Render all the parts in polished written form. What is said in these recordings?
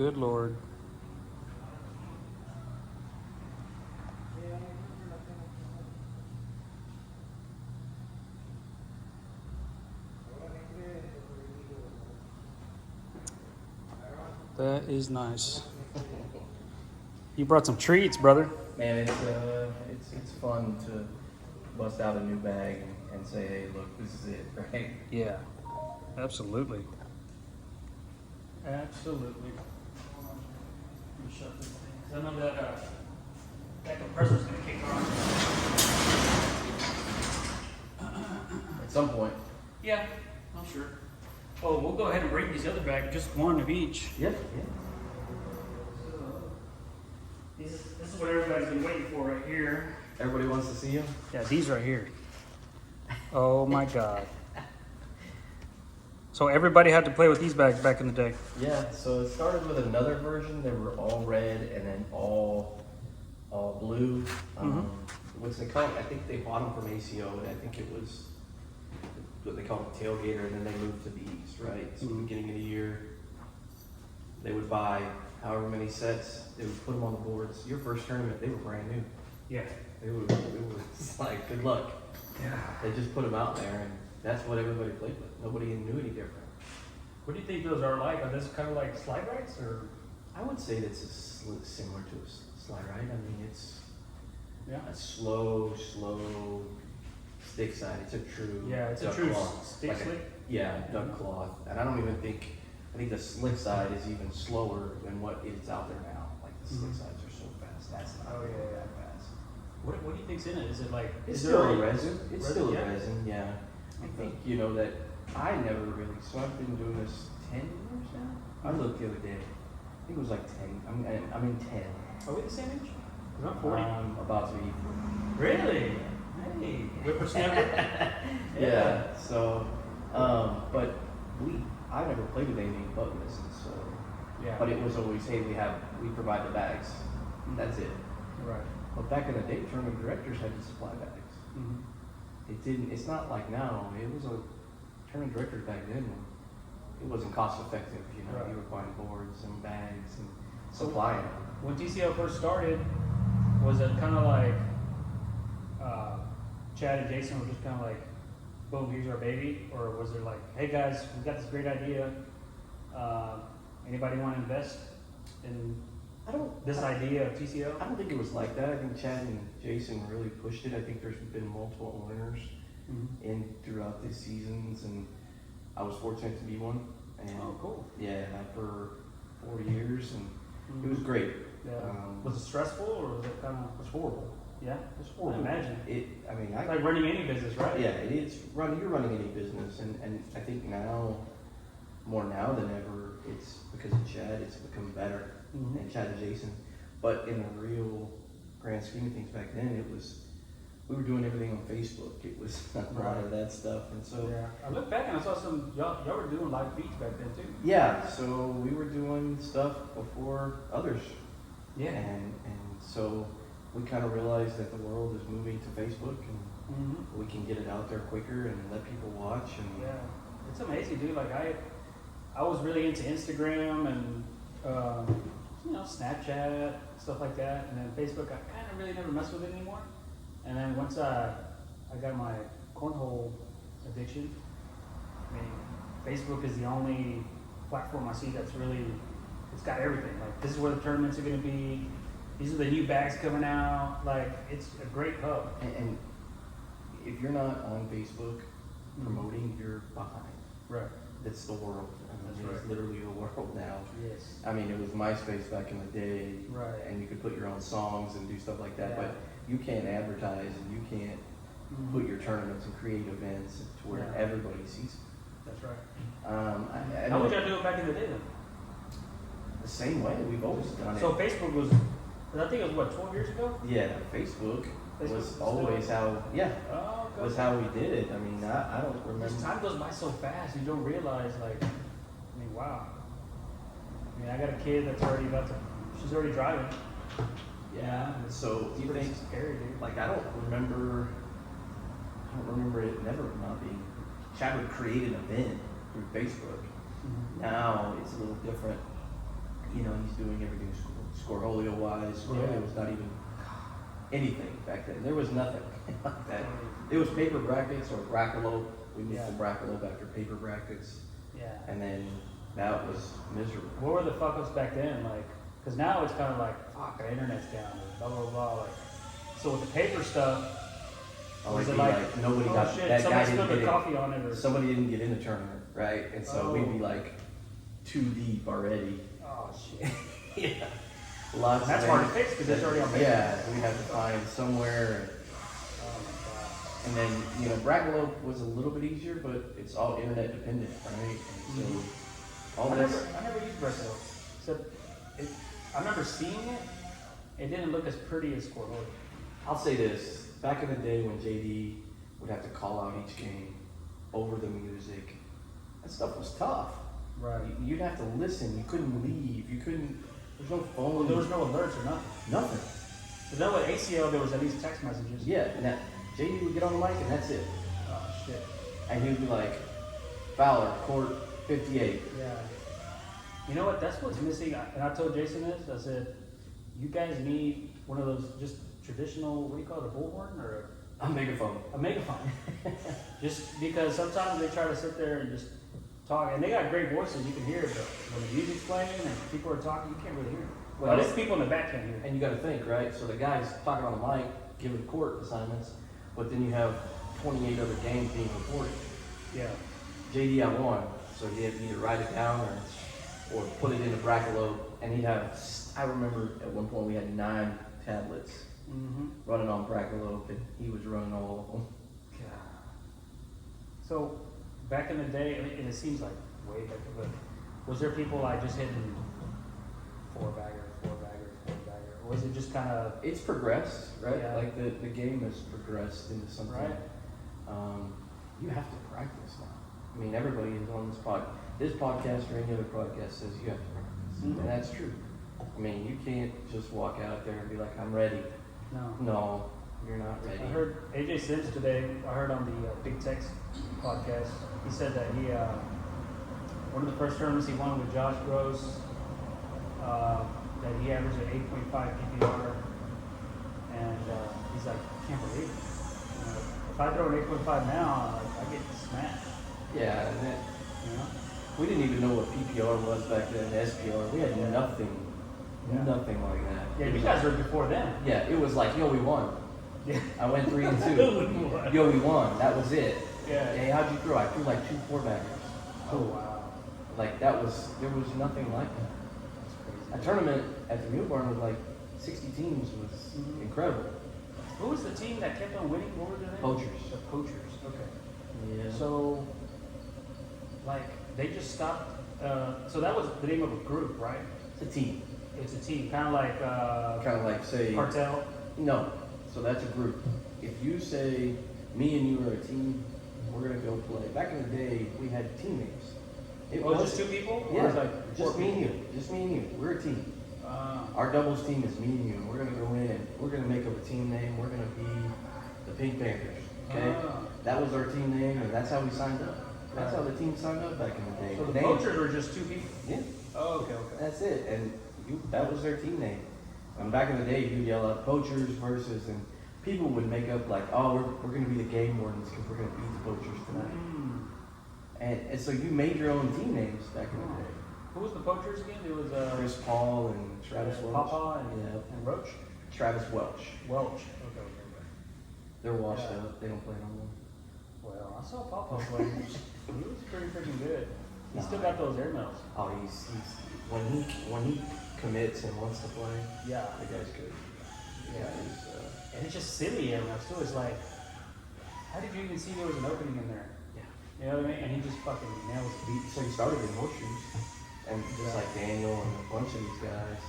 good Lord. That is nice. You brought some treats, brother. Man, it's fun to bust out a new bag and say, hey, look, this is it, right? Yeah, absolutely. Absolutely. Let me shut this thing. 'Cause I know that compressor's gonna kick on. At some point. Yeah, I'm sure. Oh, we'll go ahead and break these other bags, just one of each. Yeah. This is what everybody's been waiting for right here. Everybody wants to see you? Yeah, these right here. Oh my God. So everybody had to play with these bags back in the day. Yeah, so it started with another version. They were all red and then all blue. What's they call it? I think they bought them from ACO, and I think it was what they call a tailgater, and then they moved to these, right? So beginning of the year, they would buy however many sets, they would put them on the boards. Your first tournament, they were brand new. Yeah. It was like, good luck. Yeah. They just put them out there, and that's what everybody played with. Nobody knew any different. What do you think those are like? Are those kind of like slide rights, or? I would say that's similar to a slide ride. I mean, it's a slow stick side. It's a true it's a true cloth. stick like slick. Duck cloth. And I don't even think, I think the slick side is even slower than what is out there now. Like the slick sides are so fast. That's not that fast. What do you think's in it? Is it like? It's still a resin. It's resin? still a resin. Yeah. I think that I never really. So I've been doing this 10 years now. I looked the other day. I think it was like 10. I'm in 10. Are we the same age? 'Cause I'm 40. I'm about to be. Really? Hey, whippersnapper. Yeah. So, but I never played with anything but resin. So. Yeah. But it was always, hey, we provide the bags. That's it. Right. But back in the day, tournament directors had to supply bags. It's not like now. It was a tournament directors back then. It wasn't cost effective, Right. You were buying boards and bags and supplying them. When TCL first started, was it kind of like Chad and Jason were just kind of like, boom, here's our baby? Or was it like, hey guys, we got this great idea. Anybody want to invest in this idea of TCL? I don't think it was like that. I think Chad and Jason really pushed it. I think there's been multiple winners throughout the seasons, and I was fortunate to be one. And cool. Yeah, for 4 years, and it was great. Yeah. Was it stressful, or was it kind of? It was horrible. Yeah, It's horrible. I imagine. It's like running any business, right? Yeah, it is. You're running any business, and I think now, more now than ever, it's because of Chad, it's become better, and Chad and Jason. But in the real grand scheme of things back then, we were doing everything on Facebook. It was a lot of that stuff, and so. Yeah, I look back and I saw y'all were doing live feeds back then too. Yeah, so we were doing stuff before others. Yeah. And so we kind of realized that the world is moving to Facebook, and we can get it out there quicker and let people watch. And yeah, it's amazing, dude. Like I was really into Instagram and Snapchat, stuff like that, and then Facebook. I kind of really never mess with it anymore. And then once I got my cornhole addiction, I mean, Facebook is the only platform I see that's really, it's got everything. Like, this is where the tournaments are going to be. These are the new bags coming out. Like, it's a great hub. And if you're not on Facebook promoting, you're behind. Right. It's the world. That's It's right. literally the world now. Yes. I mean, it was MySpace back in the day. Right. And you could put your own songs and do stuff like that. Yeah. But you can't advertise, and you can't put your tournaments and create events to where everybody sees it. That's right. I How would y'all do it back in the day then? The same way we've always done it. So Facebook was, I think it was what, 12 years ago? Yeah, Facebook was was still- always how. Yeah, Oh, okay. was how we did it. I mean, I don't remember. Just time goes by so fast, you don't realize, like, I mean, wow. I mean, I got a kid that's already she's already driving. Yeah. So It's you pretty think, scary, dude. like, I don't remember it never not being. Chad would create an event through Facebook. Now it's a little different. you know, he's doing everything Scorholio wise. Scorholio was not even anything back then. There was nothing like that. It was paper brackets or Bracolo. We moved to Bracolo after paper brackets. Yeah. And then that was miserable. What were the fuck ups back then? Like, because now it's kind of like, fuck, the internet's down, blah, blah, blah. Like, so with the paper stuff, was it like nobody oh, got shit, that guy somebody didn't spilled get their in, coffee on it or somebody didn't get in the tournament, right? And so we'd be like too deep already. oh shit. Yeah. Lots And that's of hard to things fix because it's already on paper. Yeah, we had to find somewhere. Oh my god. And then, you know, Bracolo was a little bit easier, but it's all internet dependent, right? And so all I this. never used Bracolo. Except I remember seeing it. It didn't look as pretty as Scorholio. I'll say this: back in the day when JD would have to call out each game over the music, that stuff was tough. Right. You'd have to listen. You couldn't leave. You couldn't. There's no phone. Well, there was no alerts or nothing. Nothing. But then with ACL, there was at least text messages. Yeah, and that JD would get on the mic and that's it. Oh shit. And he'd be like, Fowler, court 58. Yeah. You know what? That's what's missing. And I told Jason this. I said, you guys need one of those just traditional, what do you call it, a bullhorn or A megaphone. a megaphone. Just because sometimes they try to sit there and just talk, and they got great voices, you can hear it, but when the music's playing and people are talking, you can't really hear it. Well, at least people in the back can't hear it. And you got to think, right? So the guy's talking on the mic, giving court assignments, but then you have 28 other games being reported. Yeah. JD I won, so he had to either write it down or put it in a Bracolo, and he'd have, I remember at one point we had 9 tablets running on Bracolo, and he was running all of them. So, back in the day, and it seems like way back, but was there people like just hitting 4-bagger, 4-bagger, 4-bagger? Or was it just kind of... It's progressed, right? Yeah. Like the game has progressed into something. Right. You have to practice now. I mean, everybody is on this podcast or any other podcast says you have to practice. And that's true. I mean, you can't just walk out there and be like, I'm ready. No. No, you're not ready. I heard AJ Sims today, I heard on the Big Tex podcast, he said that he, one of the first tournaments he won with Josh Gross, that he averaged an 8.5 PPR, and he's like, I can't believe it. You know, if I throw an 8.5 now, I get smashed. Yeah, and You know? we didn't even know what PPR was back then, SPR. We had nothing like that. Yeah, It you was guys like, were before then. yeah, it was like, yo, we won. Yeah. I went 3-2. Yo, we won. That was it. Yeah. Hey, how'd you throw? I threw like 2 4-baggers. Oh, wow. Like there was nothing like that. That's A crazy. tournament at the Mule Barn with like 60 teams was incredible. Who was the team that kept on winning? What were their names? Poachers. The Poachers, okay. Yeah. So, like, they just stopped. So that was the name of a group, right? It's a team. It's a team, kind of like Kind of like say cartel. no. So that's a group. If you say me and you are a team, we're gonna go play. Back in the day, we had team names. It Was just 2 people? Or Yeah, was it like just 4 me and people? you. Just me and you. We're a team. Ah. Our doubles team is me and you. And we're gonna go in and we're gonna make up a team name. We're gonna be the Pink Panthers. Okay. Ah. That was our team name, and that's how we signed up. That's Right. how the team signed up back in the day. So the Names- Poachers were just 2 people. Yeah. Oh, okay, okay. That's it, and that was their team name. And back in the day, you'd yell out Poachers versus, and people would make up like, oh, we're going to be the game wardens because we're going to beat the Poachers tonight. Mm. And so you made your own team names back in the day. Who was the Poachers again? It was Chris Paul and Travis Welch. Papa and, Yeah. and Roach? Travis Welch. Welch. Okay. They're washed Yeah. up. They don't play no more. Well, I saw Papa play. He was pretty freaking good. He Nah. still got those air medals. Oh, he's when he commits and wants to play, Yeah. the guy's good. The Yeah. guy is, And it's just silly air medals too. It's like, how did you even see there was an opening in there? yeah. You know what I mean? And he just fucking nails it. So he started in horseshoes, and just like Daniel and a bunch of these guys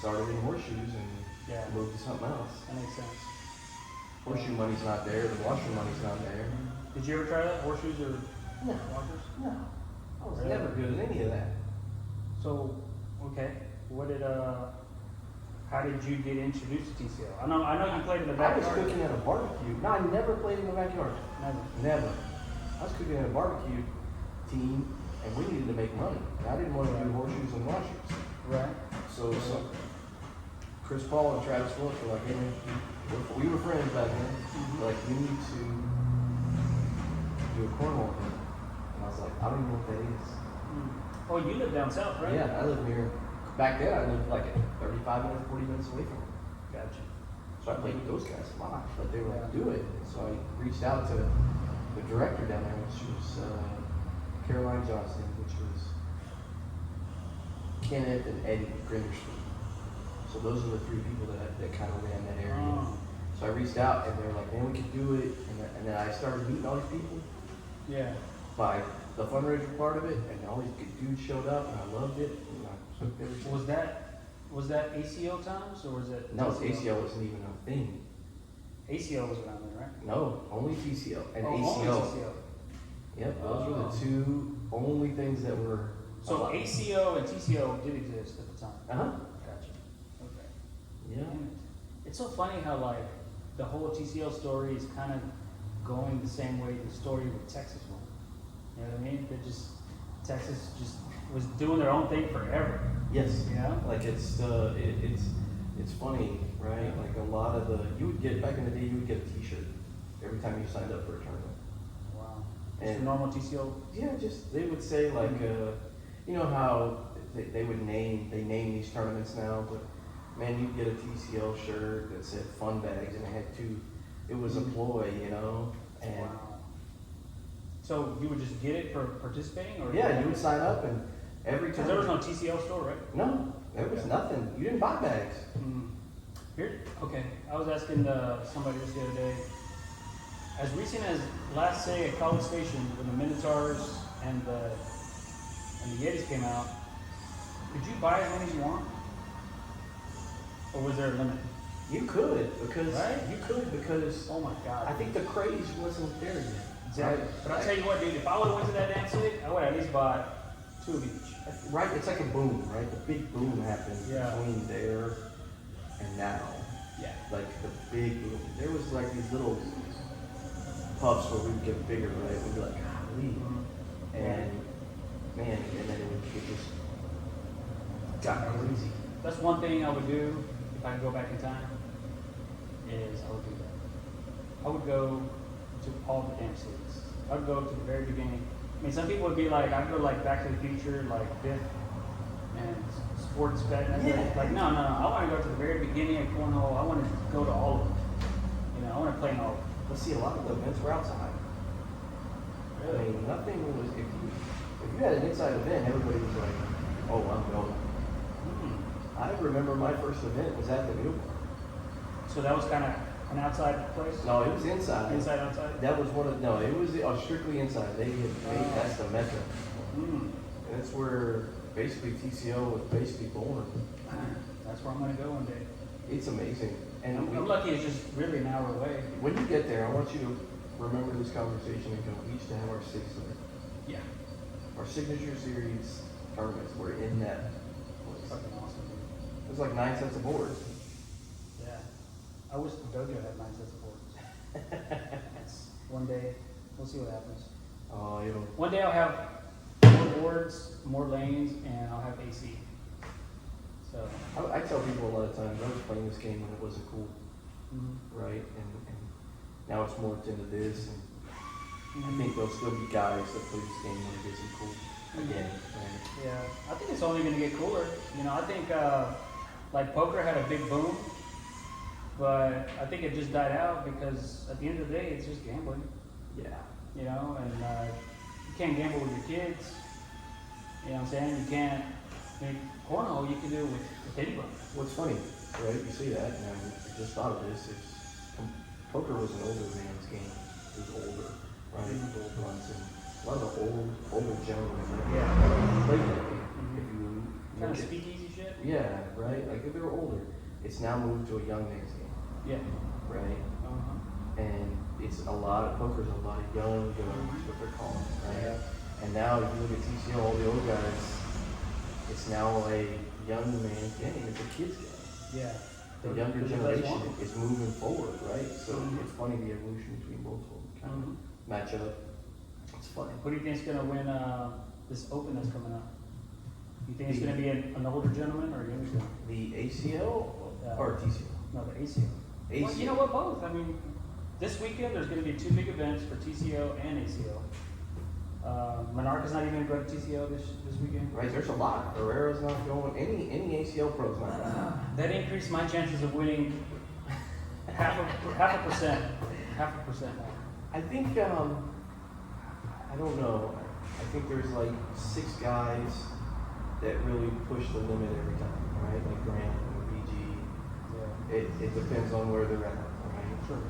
started in horseshoes and Yeah. moved to something else. That makes sense. Horseshoe money's not there, the washer money's not there. Did you ever try that? Horseshoes or No, washers? no. I was Really? never good at any of that. So, okay. What did, how did you get introduced to TCL? I know you played in the I was backyard. cooking at a barbecue. No, I never played in the backyard. Never. Never. I was cooking at a barbecue team, and we needed to make money. And I didn't want to do horseshoes and washers. Right. So Chris Paul and Travis Phillips were like, hey man, we were friends back then. They're like, you need to do a cornhole thing. And I was like, I don't even know what that is. Oh, you live down south, right? Yeah, I live near, back then I lived like 35 minutes, 40 minutes away from them. Gotcha. So I played with those guys a lot, but they were like, do it. And so I reached out to the director down there, which was Caroline Johnson, which was Kenneth and Eddie Grinderston. So those are the three people that kind of ran that area. Oh. So I reached out and they were like, man, we can do it. And then I started meeting all these people Yeah. by the fundraiser part of it, and all these good dudes showed up, and I loved it. And I took everything. Was that ACO times or was it? No, ACL wasn't even a thing. ACO was around there, right? No, only TCL and Oh, ACO. only TCO. Yep, those were the two only things that were. So ACO and TCO did exist at the time. Gotcha. Okay. Yeah. Damn it. It's so funny how like the whole TCL story is kind of going the same way the story with Texas went. You know what I mean? Texas just was doing their own thing forever. Yes. You know? Like it's funny, right? Like a lot of you would get back in the day, you would get a T-shirt every time you signed up for a tournament. Wow. Just And a normal TCO. yeah, just they would say like, you know how they name these tournaments now, but man, you'd get a TCL shirt that said fun bags and it had it was a ploy, you know, and. Wow. So you would just get it for participating, or Yeah, you would sign up and every time. Because there was no TCL store, right? No, there was nothing. You didn't buy bags. Here, okay. I was asking somebody this the other day. As recent as last say at College Station, when the Minotaurs and the Yetis came out, could you buy as many as you want, or was there a limit? You could because Right? oh my God! I think the craze wasn't there yet. Exactly. Right? But I'll tell you what, dude. If I would have went to that damn city, I would have at least bought 2 of each. Right, it's like a boom, right? The big boom happened between there and now. Yeah. Like the big boom. There was like these little puffs where we'd get bigger, right? We'd be like, golly. And man, and then it just got crazy. That's one thing I would do if I could go back in time. Is I would do that. I would go to all the damn cities. I'd go to the very beginning. I mean, some people would be like, I'd go like Back to the Future, like Biff and Sports Bet. And like, no. I want to go to the very beginning of cornhole. I want to go to all of them. You know, I want to play in all of them. Let's see, a lot of the events were outside. Really? I mean, nothing was. If you had an inside event, everybody was like, "Oh, I'm going." I remember my first event was at the Minotaur. So that was kind of an outside place. No, it was inside. Inside, outside. That was one of it was strictly inside. They had made that's the mecca. And that's where basically TCO was basically born. That's where I'm gonna go one day. It's amazing. And I'm lucky it's just really an hour away. When you get there, I want you to remember this conversation and go, we used to have our 6th event. Yeah. Our signature series tournaments were in that place. Fucking awesome, dude. It was like 9 sets of boards. Yeah. I wish the dojo had 9 sets of boards. One day, we'll see what happens. Oh, you know. One day I'll have more boards, more lanes, and I'll have AC. So. I tell people a lot of times, I was playing this game when it wasn't cool, right? And now it's morphed into this, and I think there'll still be guys that play this game when it gets cool again. Right? Yeah, I think it's only going to get cooler. You know, I think like poker had a big boom, but I think it just died out because at the end of the day, it's just gambling. Yeah. You know, and you can't gamble with your kids. You know what I'm saying? You can't. I mean, cornhole you can do with anybody. What's funny, right? You see that, and I just thought of this. Poker was an older man's game. It was older, right? It was old ones, and a lot of the older gentlemen played that game. If you kind of speakeasy shit. Yeah, right. Like if they were older, it's now moved to a young man's game. Yeah. Right. And it's poker's a lot of young guns, what they're calling it, right? Yeah. And now if you look at TCO, all the old guys, it's now a young man's game. It's a kid's game. Yeah. The younger generation is moving forward, right? So it's funny the evolution between both of them kind of match up. It's funny. Who do you think is going to win this Open that's coming up? You think it's going to be an older gentleman or a younger gentleman? The ACL or TCL? No, the ACO. Well, you know what, both. I mean, this weekend there's going to be 2 big events for TCO and ACO. Monarch is not even going to go to TCO this weekend. Right, there's a lot. Herrera's not going. Any ACL pro's not going. That increased my chances of winning half a percent more. I think I don't know. I think there's like 6 guys that really push the limit every time, right? Like Grant and BG. Yeah. It depends on where they're at, right? Sure.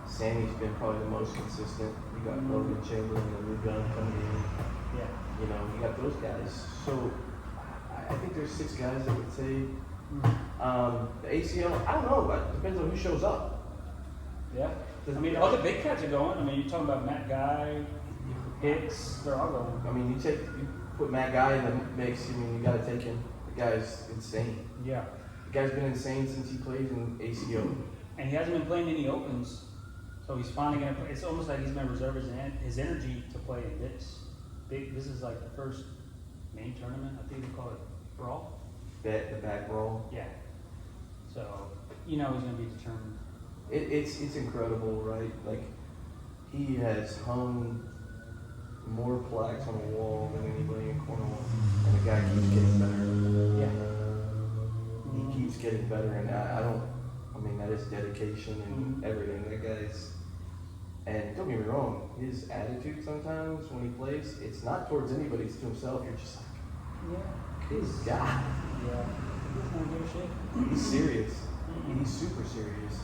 Sammy's been probably the most consistent. You got Logan Chamberlain and Lou Gunn coming in. Yeah. You know, you got those guys. So I think there's 6 guys that would say the ACL. I don't know, but it depends on who shows up. Yeah. I mean, all the big cats are going. I mean, you're talking about Matt Guy, Hicks, they're all going. I mean, you put Matt Guy in the mix. I mean, you got to take him. The guy's insane. Yeah. The guy's been insane since he played in ACO. And he hasn't been playing any opens, so he's finally gonna play. It's almost like he's gonna reserve his energy to play in this big. This is like the first main tournament. I think they call it Brawl. The back brawl. Yeah. So you know he's gonna be determined. It's incredible, right? Like he has hung more plaques on the wall than anybody in cornhole, and the guy keeps getting better. Yeah. He keeps getting better, and I mean, that is dedication and everything. That guy's, and don't get me wrong, his attitude sometimes when he plays, it's not towards anybody, it's to himself. You're just like, good God. Yeah. He doesn't give a shit. He's serious. He's super serious.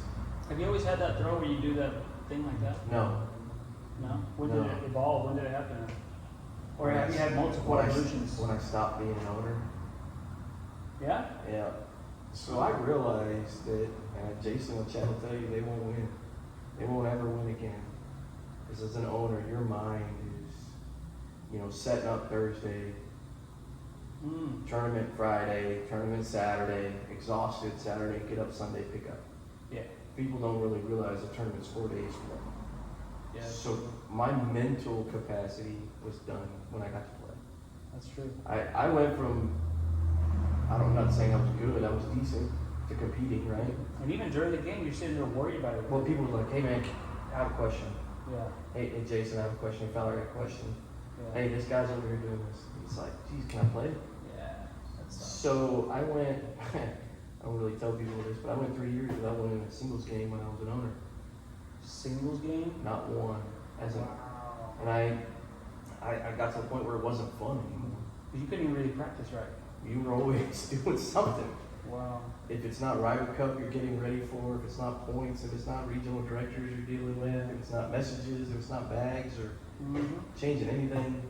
Have you always had that throw where you do that thing like that? No. No? When did it evolve? When did it happen? Or have you had multiple evolutions? When I stopped being an owner. Yeah? Yeah. So I realized that, and Jason will chat will tell you, they won't win. They won't ever win again. Because as an owner, your mind is, setting up Thursday, tournament Friday, tournament Saturday, exhausted Saturday, get up Sunday, pick up. Yeah. People don't really realize the tournament's 4 days for them. Yeah. So my mental capacity was done when I got to play. That's true. I went from, I'm not saying I was good, I was decent, to competing, right? And even during the game, you're sitting there worried about it. Well, people were like, hey man, I have a question. Yeah. Hey Jason, I have a question. Hey Fowler, I got a question. Yeah. Hey, this guy's over here doing this. It's like, geez, can I play? Yeah. That's So I went, I don't really tell people this, but I went 3 years without winning a singles game when I was an owner. Singles game? Not one. Wow. And I got to the point where it wasn't fun anymore. Because you couldn't even really practice right. You were always doing something. Wow. If it's not Ryder Cup you're getting ready for, if it's not points, if it's not regional directors you're dealing with, if it's not messages, if it's not bags or changing anything.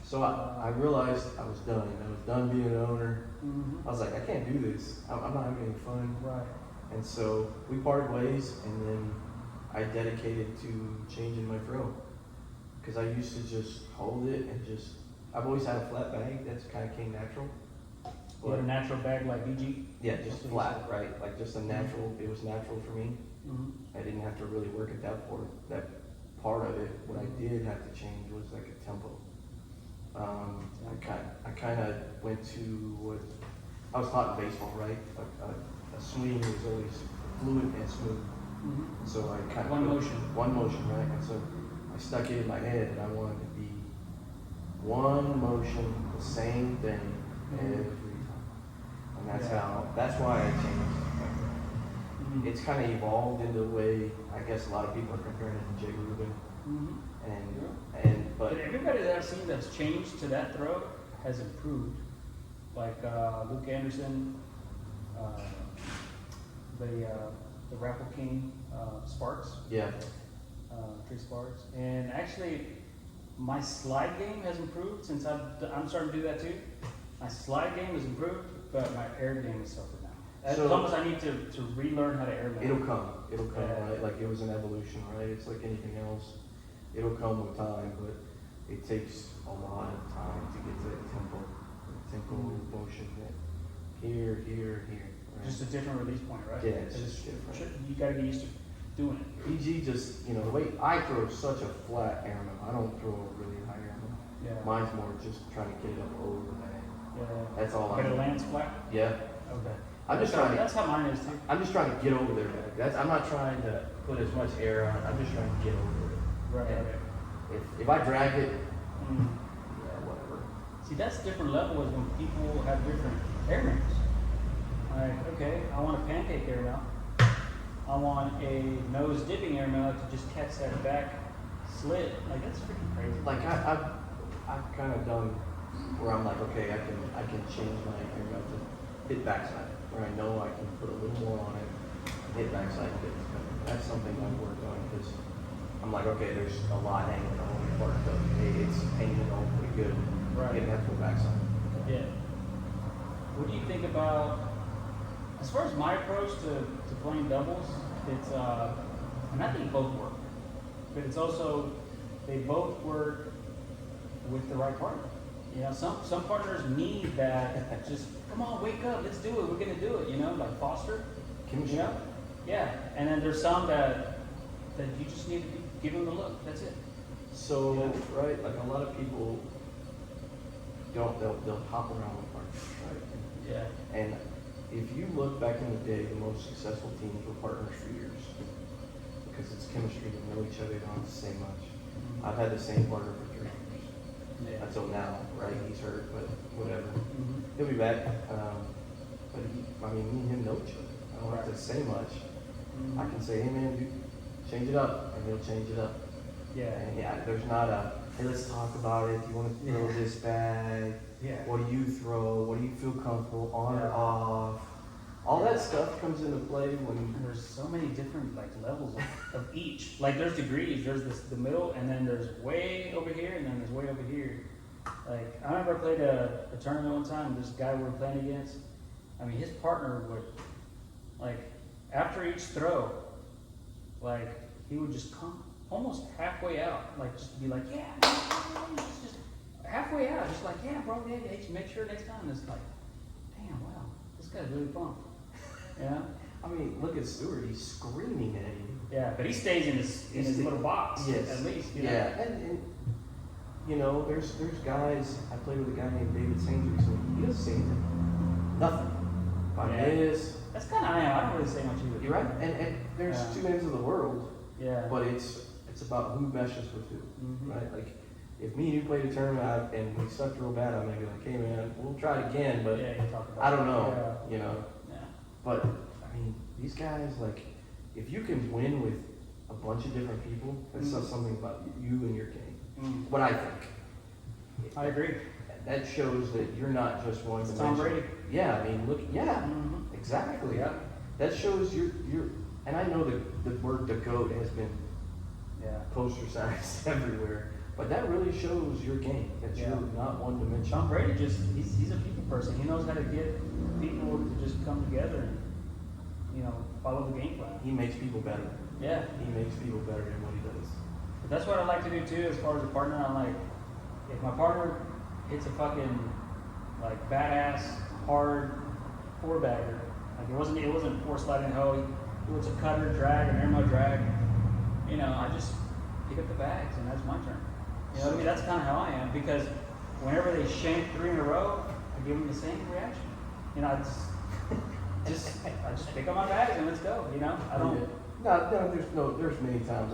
So I realized I was done. I was done being an owner. I was like, I can't do this. I'm not having any fun. Right. And so we parted ways, and then I dedicated to changing my throw. Because I used to just hold it and I've always had a flat bag. That's kind of came natural. You had a natural bag like BG? Yeah, just flat, right? Like just a natural, it was natural for me. I didn't have to really work at that part of it. What I did have to change was like a tempo. I kind of went to what I was taught in baseball, right? Like a swing was always fluid and smooth. So I kind of one motion, right? And so I stuck it in my head that I wanted to be one motion, the same thing every time. And that's why I changed. It's kind of evolved into the way I guess a lot of people are comparing it to Jay Rubin. But everybody that I've seen that's changed to that throw has improved. Like Luke Anderson, the Raffle King, Sparks. Yeah. Trey Sparks. And actually, my slide game has improved since I'm starting to do that too. My slide game has improved, but my air game has suffered now. It's almost I need to relearn how to air man. It'll come, right? Like it was an evolution, right? It's like anything else. It'll come with time, but it takes a lot of time to get to that tempo motion. Here. Right? Just a different release point, right? Yeah, it's just different. You gotta get used to doing it. PG just, the way I throw such a flat airman, I don't throw a really high airman. Yeah. Mine's more just trying to get it up over the bag. Yeah. That's all But I'm. it lands flat? Yeah. Okay. I'm just trying to. That's how mine is too. I'm just trying to get over there. I'm not trying to put as much air on it. I'm just trying to get over it. Right, And right. If I drag it, Mm. yeah, whatever. See, that's different levels when people have different air mounts. Like, okay, I want a pancake air mount. I want a nose dipping air mount to just catch that back slit. Like, that's freaking crazy. Like I've kind of done where I'm like, okay, I can change my air mount to hit backside, where I know I can put a little more on it, and hit backside hits. That's something I've worked on because I'm like, okay, there's a lot hanging on the part, but it's hanging on pretty good. Right. Getting that to the backside. Yeah. What do you think about, as far as my approach to playing doubles, it's, and I think both work, but it's also, they both work with the right partner. You know, some partners need that, just, come on, wake up, let's do it, we're gonna do it, you know, like foster. Chemistry. You know? Yeah, and then there's some that you just need to give them the look, that's it. So, right, like a lot of people they'll hop around with partners, right? Yeah. And if you look back in the day, the most successful teams were partners for years. Because it's chemistry, they know each other, they don't have to say much. I've had the same partner for 3 years. Yeah. Until now, right? He's hurt, but whatever. Mhm. He'll be back. But me and him know each other. I don't have to say much. I can say, hey man, dude, change it up, and he'll change it up. Yeah. And yeah, there's not a, hey, let's talk about it. Do you want to throw this bag? Yeah. What do you throw? What do you feel comfortable on or Yeah. off? All that stuff comes into play when And there's so many different like levels of each. Like there's degrees. There's the middle, and then there's way over here, and then there's way over here. Like I remember I played a tournament one time. This guy we were playing against. I mean, his partner would like after each throw, like he would just come almost halfway out, like just be like, yeah, just halfway out, just like, yeah, bro, yeah, make sure next time. It's like, damn, wow, this guy's really pumped. Yeah. I mean, look at Stewart. He's screaming at you. Yeah, but he stays in his little box. Yes. At least. You know? Yeah. And you know, there's guys. I played with a guy named David Saint recently. He doesn't say anything. Nothing. About Yeah. this. That's kind of I don't really say much either. You're right. And there's Yeah. 2 ends of the world. Yeah. But it's about who meshes with who, Mhm. right? Like, if me and you played a tournament and we sucked real bad, I'm gonna be like, hey man, we'll try it again, but Yeah, you talk about I don't know, Yeah. you know. Yeah. But I mean, these guys, like, if you can win with a bunch of different people, that says something about you and your game. Mm. What I think. I agree. That shows that you're not just one It's dimension. Tom Brady. Yeah, I mean, look, yeah, Mhm. exactly. Yeah. That shows you're, and I know the word the GOAT has been Yeah. poster signs everywhere, but that really shows your game, that Yeah. you're not one Tom dimensional. Brady he's a people person. He knows how to get people to just come together and follow the game plan. He makes people better. Yeah. He makes people better in what he does. But that's what I like to do too, as far as a partner. I'm like, if my partner hits a fucking like badass hard 4-bagger, like it wasn't 4 sliding hoe. It was a cutter drag, an airmo drag. I just pick up the bags and that's my turn. You know what I mean? That's kind of how I am because whenever they shank 3 in a row, I give them the same reaction. I just pick up my bags and let's go. I don't. No, there's many times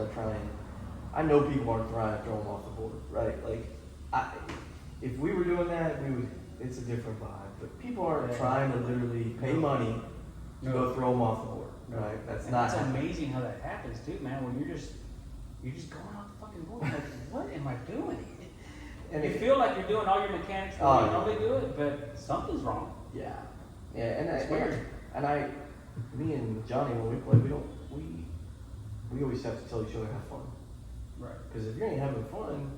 I know people aren't trying to throw them off the board, right? Like, if we were doing that, it's a different vibe. But people aren't trying to literally pay money to go throw them off the board, right? That's not. It's amazing how that happens too, man. When you're just going off the fucking board, like, what am I doing? And you feel like you're doing all your mechanics the way you normally do it, but something's wrong. Yeah, and It's weird. Me and Johnny, when we play, we always have to tell each other have fun. Right. Because if you ain't having fun,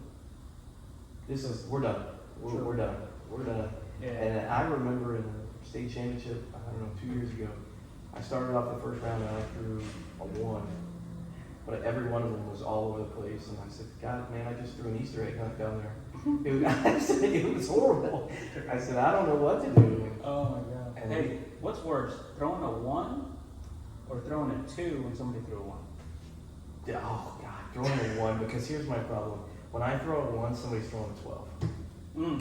we're done. We're done. We're done. Yeah. And I remember in the state championship, I don't know, 2 years ago, I started off the first round and I threw a 1. But every one of them was all over the place. And I said, God, man, I just threw an Easter egg hunt down there. I said, it was horrible. I said, I don't know what to do. Oh my God. And hey, what's worse, throwing a 1 or throwing a 2 when somebody threw a 1? Oh God, throwing a 1, because here's my problem. when I throw it once, somebody's throwing a 12. Mm.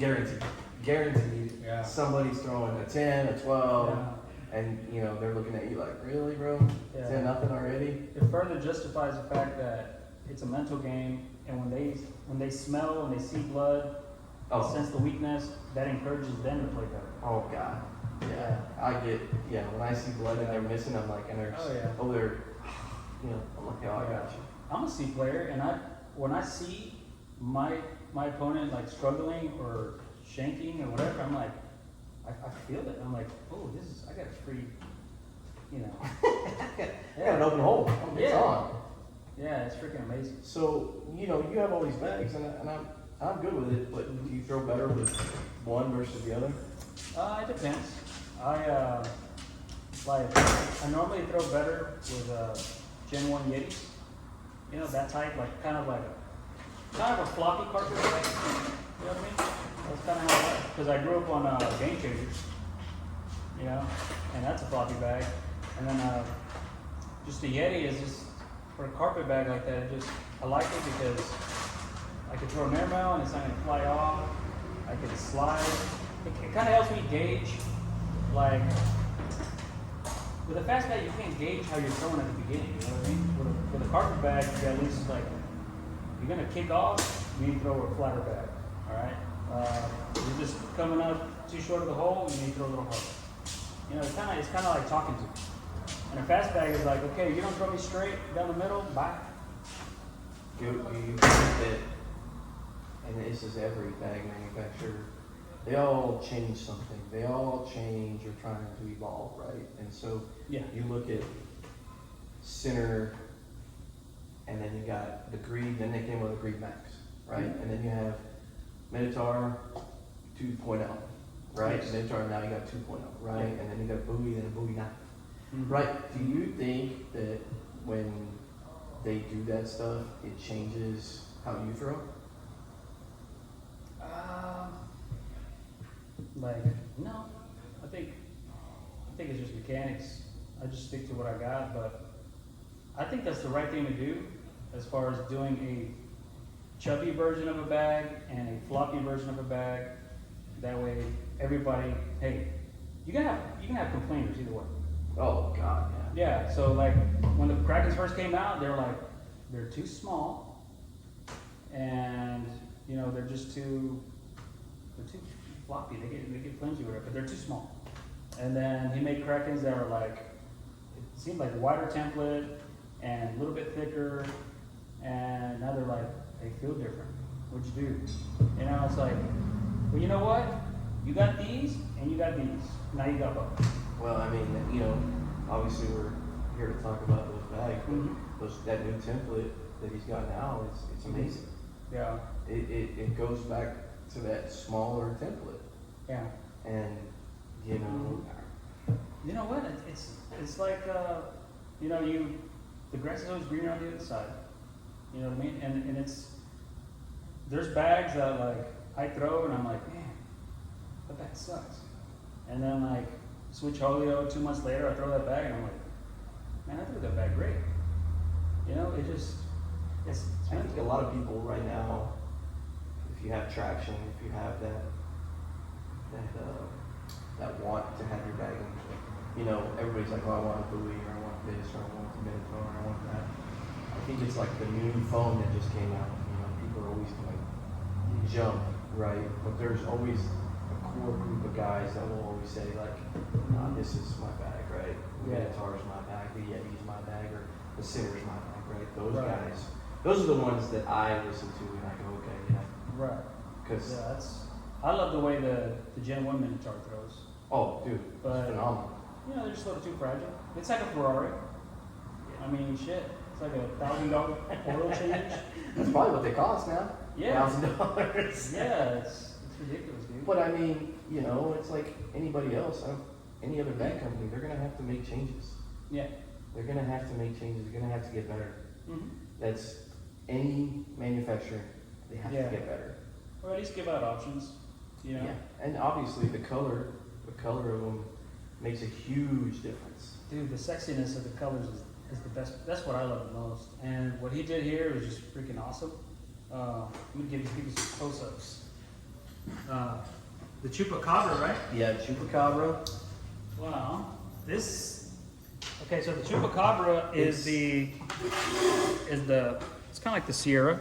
Guaranteed. Yeah. Somebody's throwing a 10, a 12, Yeah. and you know they're looking at you like, really, bro? Yeah. 10 nothing already? It further justifies the fact that it's a mental game, and when they smell and they see blood, Oh. sense the weakness, that encourages them to play better. Oh God. Yeah. When I see blood and they're missing, I'm like, and they're over there, you know, I'm like, oh, I got you. I'm a C player, and when I see my opponent like struggling or shanking or whatever, I'm like, I feel it. I'm like, oh, I got a free, you know. I got an open hole. It's on. Yeah, it's freaking amazing. So, you know, you have all these bags, and I'm good with it, but do you throw better with one versus the other? It depends. I normally throw better with Gen 1 Yetis. You know, that type, like kind of a floppy carpet bag. You know what I mean? That's kind of how I like, because I grew up on Game Changers. You know, and that's a floppy bag. And then just a Yeti is just for a carpet bag like that. I like it because I can throw an air mail and it's not gonna fly off. I can slide. It kind of helps me gauge, like, with a fast bag, you can't gauge how you're throwing at the beginning, you know what I mean? With a carpet bag, you at least, like, you're gonna kick off, you need to throw a flatter bag, all right? You're just coming up too short of the hole, you need to throw a little harder. You know, it's kind of like talking to me. And a fast bag is like, okay, you don't throw me straight down the middle, bye. Do you think that, and this is every bag manufacturer, they all change something. They all change or trying to evolve, right? And so you look at center, and then you got the Greed, then they came with the Greed Max, right? Mm-hmm. And then you have Minotaur 2.0, right? Yes. Minotaur, now you got 2.0, right? Yeah. And then you got Bowie, then a Bowie 9. Mm-hmm. Right? Do you think that when they do that stuff, it changes how you throw? No. I think it's just mechanics. I just stick to what I got, but I think that's the right thing to do as far as doing a chubby version of a bag and a floppy version of a bag. That way, everybody, hey, you can have complainers either way. Oh God, yeah. Yeah. So like when the Krakens first came out, they were like, they're too small, and you know they're too floppy. They get flimsy with it, but they're too small. And then he made Krakens that are like, it seemed like a wider template and a little bit thicker, and now they're like, they feel different. What'd you do? You know, it's like, well, you know what? You got these and you got these. Now you got both. Well, I mean, you know, obviously we're here to talk about those bags, but that new template that he's got now, it's amazing. Yeah. It goes back to that smaller template. Yeah. And you know what? It's like you know, the grass is always greener on the other side. You know what I mean? And there's bags that like I throw and I'm like, man, that bag sucks. And then like switch Holio 2 months later, I throw that bag and I'm like, man, I threw that bag great. You know, it's I think a lot of people right now, if you have traction, if you have that want to have your bag, you know, everybody's like, oh, I want a buoy, or I want this, or I want the Minotaur, or I want that. I think it's like the new phone that just came out. You know, people are always going to jump, right? But there's always a core group of guys that will always say like, nah, this is my bag, right? The Minotaur is my bag, the Yeti is my bag, or the Sinner is my bag, right? Those guys, those are the ones that I listen to and I go, okay, yeah. Right. Because I love the way the Gen 1 Minotaur throws. Oh, dude, but, it's phenomenal. You know, they're just a little too fragile. It's like a Ferrari. I mean, shit. It's like $1,000 oil change. That's probably what they cost now. Yeah. $1,000. Yeah, it's ridiculous, dude. But I mean, you know, it's like anybody else. Any other bag company, they're gonna have to make changes. Yeah. They're gonna have to make changes. They're gonna have to get better. Mm-hmm. That's any manufacturer. They have to get better. Or at least give out options. You know? Yeah. And obviously the color of them makes a huge difference. Dude, the sexiness of the colors is the best. That's what I love the most. And what he did here was just freaking awesome. Let me give you people some close-ups. The Chupacabra, right? Yeah, Chupacabra. Wow. This. Okay, so the Chupacabra is the. It's kind of like the Sierra.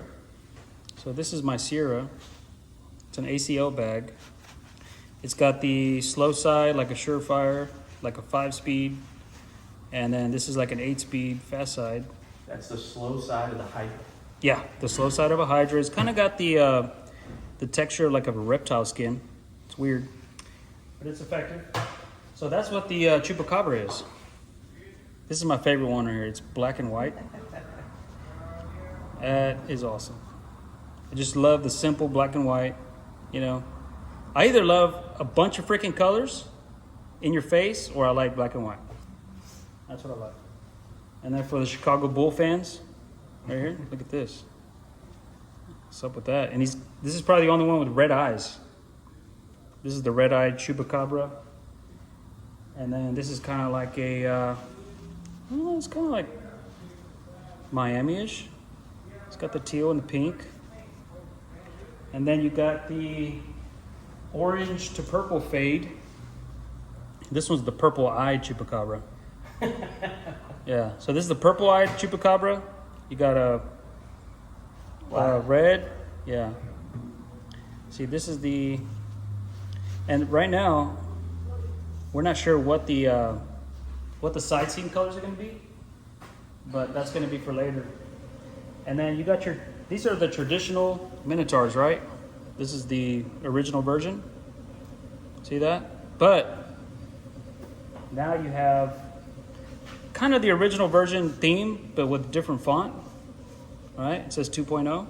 So this is my Sierra. It's an ACL bag. It's got the slow side, like a Surefire, like a 5-speed, and then this is like an 8-speed fast side. That's the slow side of the Hydra. Yeah, the slow side of a Hydra. It's kind of got the texture like of a reptile skin. It's weird, but it's effective. So that's what the Chupacabra is. This is my favorite one right here. It's black and white. That is awesome. I just love the simple black and white. You know, I either love a bunch of freaking colors in your face, or I like black and white. That's what I like. And then for the Chicago Bull fans, right here, look at this. What's up with that? And this is probably the only one with red eyes. This is the red-eyed Chupacabra. And then this is kind of like a, I don't know, it's kind of like Miami-ish. It's got the teal and the pink. And then you got the orange to purple fade. This one's the purple-eyed Chupacabra. Yeah, so this is the purple-eyed Chupacabra. You got a red, yeah. See, this is the, and right now, we're not sure what the side seam colors are going to be, but that's going to be for later. And then you got these are the traditional Minotaurs, right? This is the original version. See that? But now you have kind of the original version theme, but with different font. Right? It says 2.0.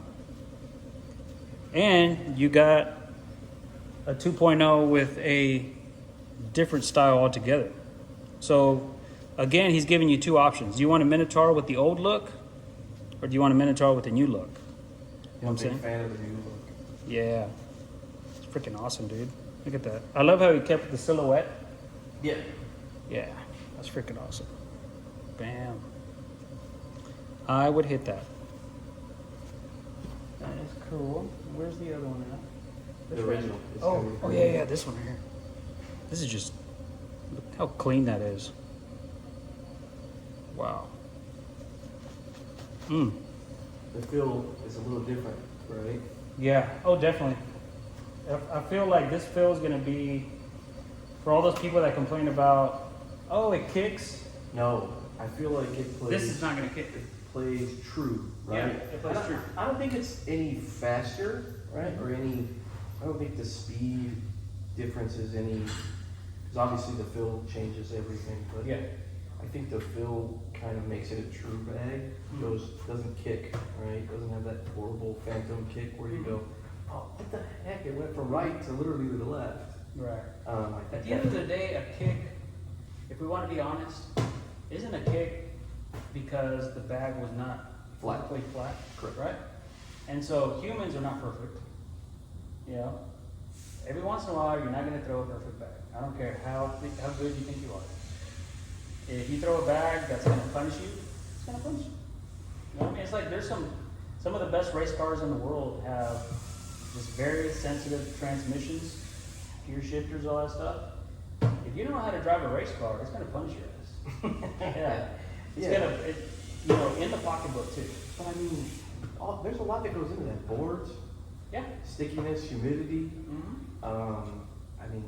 And you got a 2.0 with a different style altogether. So again, he's giving you two options. Do you want a Minotaur with the old look, or do you want a Minotaur with the new look? You know what I'm saying? Fan of the new look. Yeah. It's freaking awesome, dude. Look at that. I love how he kept the silhouette. Yeah. Yeah. That's freaking awesome. Bam. I would hit that. That is cool. Where's the other one at? The original. Oh yeah, this one right here. This is just, look how clean that is. Wow. The feel is a little different, right? Yeah. Oh, definitely. I feel like this feel is gonna be, for all those people that complain about, oh, it kicks. No, I feel like it plays. This is not gonna kick. It plays true, right? Yeah, it plays true. I don't think it's any faster, right? Or any. I don't think the speed difference is any. Because obviously the fill changes everything, but Yeah. I think the fill kind of makes it a true bag. Doesn't kick, right? Doesn't have that horrible phantom kick where you go, oh, what the heck? It went from right to literally to the left. Right. I At think the end of the day, a kick, if we want to be honest, isn't a kick because the bag was not Flat. perfectly flat. Correct. Right? And so humans are not perfect. You know? Every once in a while, you're not going to throw a perfect bag. I don't care how good you think you are. If you throw a bag that's going to punish you, it's going to punish you. You know what I mean? It's like there's some of the best race cars in the world have just very sensitive transmissions, gear shifters, all that stuff. If you don't know how to drive a race car, it's going to punish your ass. Yeah. It's Yeah. going to, in the pocketbook too. But I mean, there's a lot that goes into that. Boards, Yeah. stickiness, humidity. Mm-hmm. I mean,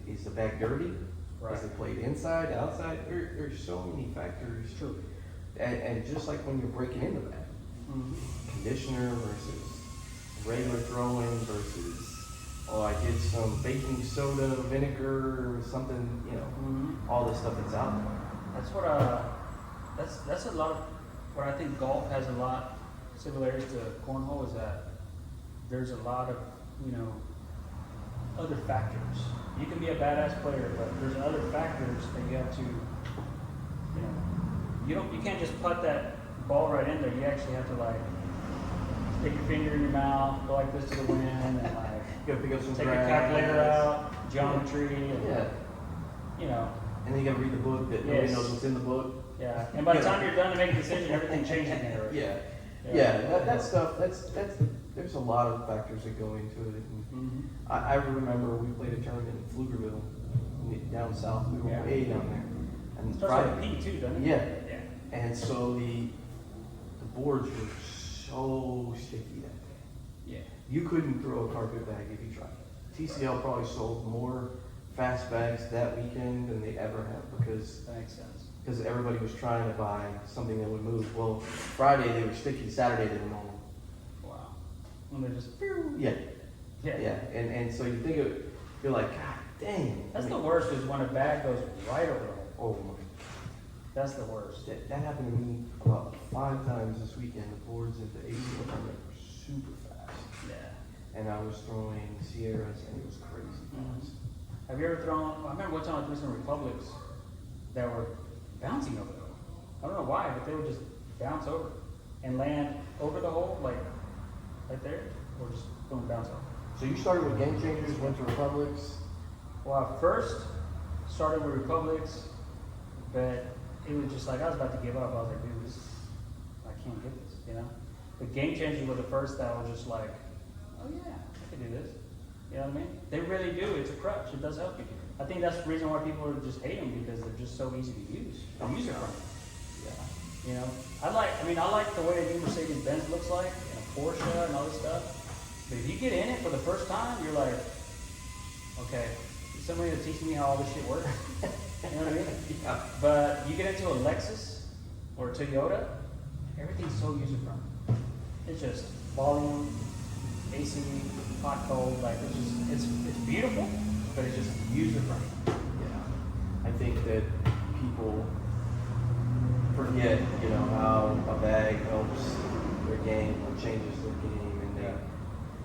is the bag dirty? Right. Is it played inside, outside? There's so many factors. True. And just like when you're breaking in the bag, Mm-hmm. conditioner versus regular throwing versus, oh, I did some baking soda, vinegar, or something, Mm-hmm. all this stuff that's out there. That's what that's a lot of what I think golf has a lot similarities to cornhole is that there's a lot of, other factors. You can be a badass player, but there's other factors that you have to, you can't just put that ball right in there. You actually have to stick your finger in your mouth, go like this to the wind, and You gotta pick up some take your grass. calculator out, geometry, and Yeah. And then you gotta read the book that nobody Yes. knows what's in the book. Yeah. And by the time you're done to make a decision, everything changes in there. Yeah. Yeah, that stuff, that's there's a lot of factors that go into it. And Mm-hmm. I remember we played a tournament in Pflugerville, down south. We were Yeah. way down there. And Starts with a P too, doesn't it? Yeah. Yeah. And so the boards were so sticky that day. Yeah. You couldn't throw a carpet bag if you tried. TCL probably sold more fast bags that weekend than they ever have because That makes sense. everybody was trying to buy something that would move. Well, Friday they were sticky, Saturday they were normal. Wow. When they're just. Yeah, Yeah. yeah. And so you think you're like, God dang. That's the worst is when a bag goes right over the hole. Oh my. That's the worst. That happened to me about 5 times this weekend. The boards at the AC tournament were super fast. Yeah. And I was throwing Sierras and it was crazy fast. Have you ever thrown? I remember one time I threw some Republics that were bouncing over the hole. I don't know why, but they would just bounce over and land over the hole, like right there, or just boom, bounce off. So you started with Game Changers, went to Republics. Well, I first started with Republics, but it was just like I was about to give up. I was like, dude, I can't get this, you know. But Game Changers were the first that was just like, oh yeah, I can do this. You know what I mean? They really do. It's a crutch. It does help you. I think that's the reason why people just hate them because they're just so easy to use. They're user friendly. Yeah. You know, I like the way a new Mercedes-Benz looks like and a Porsche and all this stuff. But if you get in it for the first time, you're like, okay, is somebody to teach me how all this shit works? You know what I mean? Yeah. But you get into a Lexus or a Toyota, everything's so user friendly. It's just volume, AC, hot, cold, like it's beautiful, but it's just user friendly. Yeah. I think that people forget, you know, how a bag helps their game or changes their game,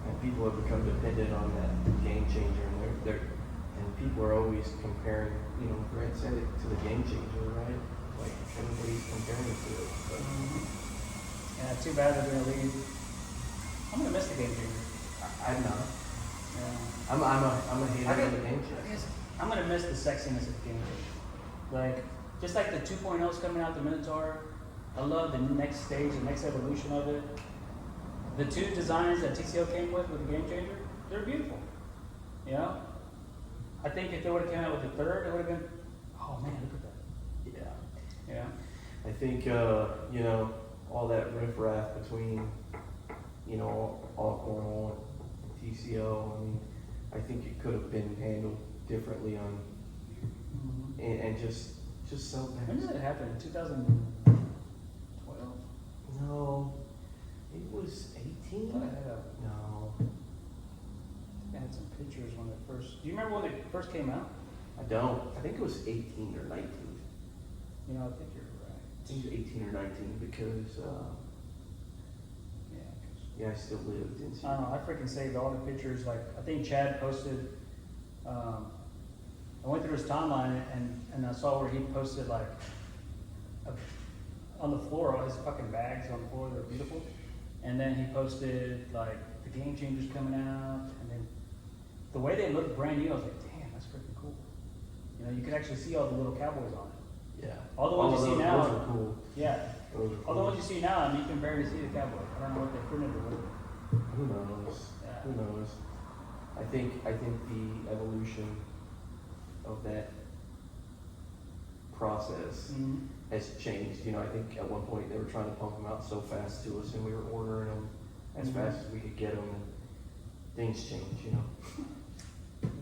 and people have become dependent on that game changer, and and people are always comparing, you know, Grant said it to the game changer, right? Like everybody's comparing it to it. But, Yeah, too bad they're gonna leave. I'm gonna miss the game changer. I'm not. Yeah. I'm a hater of the game changer. I'm gonna miss the sexiness of the game changer. Like, just like the 2.0's coming out, the Minotaur. I love the next stage, the next evolution of it. The 2 designs that TCL came with the game changer, they're beautiful. You know? I think if they would have came out with the 3rd, it would have been, oh man, look at that. Yeah. Yeah. I think, you know, all that riffraff between, you know, all cornhole and TCO, I mean, I think it could have been handled differently on, and just so When did bad. it happen? 2012? No, it was 18? I had No, I had some pictures when it first. Do you remember when it first came out? I don't. I think it was 18 or 19. You know, I think you're right. I think it was 18 or 19 because, Yeah. 'Cause yeah, I still lived in. I don't know. I freaking saved all the pictures. Like I think Chad posted. I went through his timeline and I saw where he posted like on the floor all his fucking bags on the floor. They're beautiful. And then he posted like the game changers coming out, and then the way they looked brand new. I was like, damn, that's freaking cool. You know, you could actually see all the little cowboys on it. Yeah. All the ones you see now. Those are cool. Yeah. Those are All the cool. ones you see now, I mean, you can barely see the cowboy. I don't know what they printed or what. Who knows? Yeah. Who knows? I think the evolution of that process has changed. You know, I think at one point they were trying to pump them out so fast to us, and we were ordering them as fast as we could get them, and things change. You know.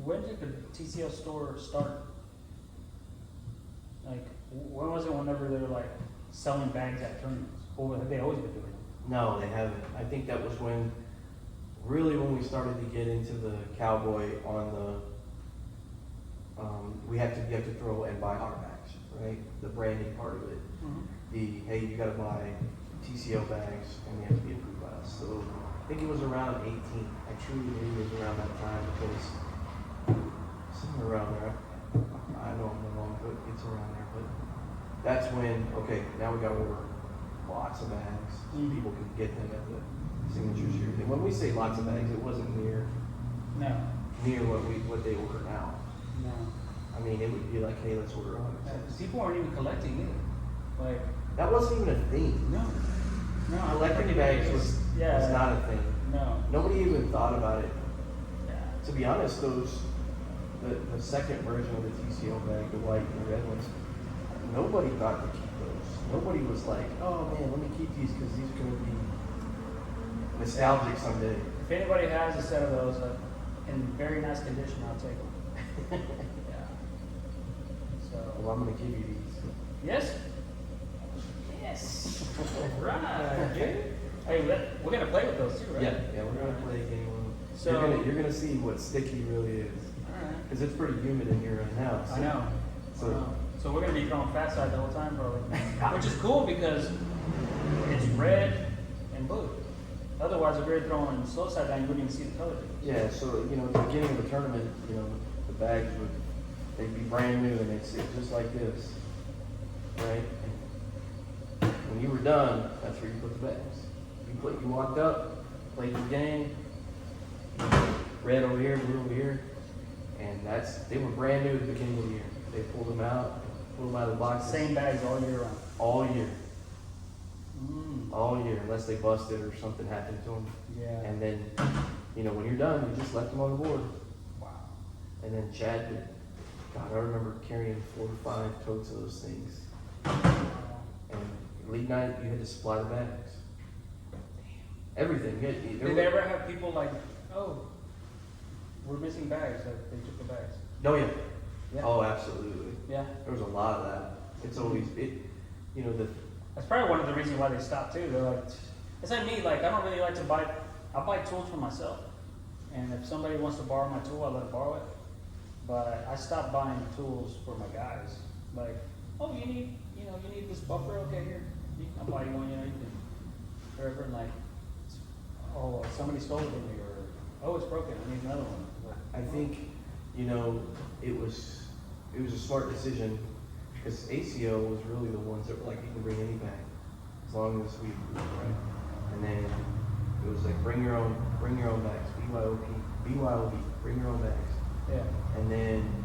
When did the TCL store start? Like, when was it whenever they were like selling bags at tournaments? Or have they always been doing it? No, they haven't. I think that was when we started to get into the cowboy on the. You have to throw and buy our bags, right? The branding part of it. Hey, you got to buy TCO bags, and they have to be approved by us. So I think it was around 18. I truly believe it was around that time because somewhere around there. I know I'm wrong, but it's around there. But that's when, okay, now we got to order lots of bags so people can get them at the signature series. And when we say lots of bags, it wasn't near what they order now. No. I mean, it would be like, hey, let's order 100 sets. People aren't even collecting either. Like, That wasn't even a thing. no. Collecting bags was not a thing. No. Nobody even thought about it. Yeah. To be honest, the second version of the TCL bag, the white and the red ones, nobody thought to keep those. Nobody was like, oh man, let me keep these because these are going to be nostalgic someday. If anybody has a set of those in very nice condition, I'll take them. Yeah. So. Well, I'm going to give you these. Yes. Yes. Right, dude. Hey, we're gonna play with those too, right? Yeah, we're going to play a game on them. So you're gonna see what sticky really is. Alright. Because it's pretty humid in here right now. I know. So, So we're gonna be throwing fat side the whole time, probably. Which is cool because it's red and blue. Otherwise, if we were throwing slow side down, you wouldn't even see the color difference. yeah, so at the beginning of the tournament, the bags they'd be brand new and they'd sit just like this, right? And when you were done, that's where you put the bags. You walked up, played your game, red over here, blue over here, and they were brand new at the beginning of the year. They pulled them out of the box. Same bags all year round. All year. All year, unless they busted or something happened to them. Yeah. And then, when you're done, you just left them on the board. Wow. And then Chad would, God, I remember carrying 4 to 5 totes of those things. And league night, you had to supply the bags. Everything. Did they ever have people like, oh, we're missing bags, like they took the bags? Oh, yeah. Yeah. Oh, absolutely. Yeah. There was a lot of that. It's always, That's probably one of the reasons why they stopped too. They're like, it's like me, like I don't really like to buy, I buy tools for myself. And if somebody wants to borrow my tool, I let them borrow it. But I stopped buying tools for my guys. Like, oh, you need this buffer? Okay, here. I'll buy you one, you can, wherever, and like, oh, somebody stole it from me, or, oh, it's broken, I need another one. I think, it was a smart decision because ACO was really the ones that were like, you can bring any bag as long as we, right? And then it was like, bring your own bags, BYOB, bring your own bags. Yeah. And then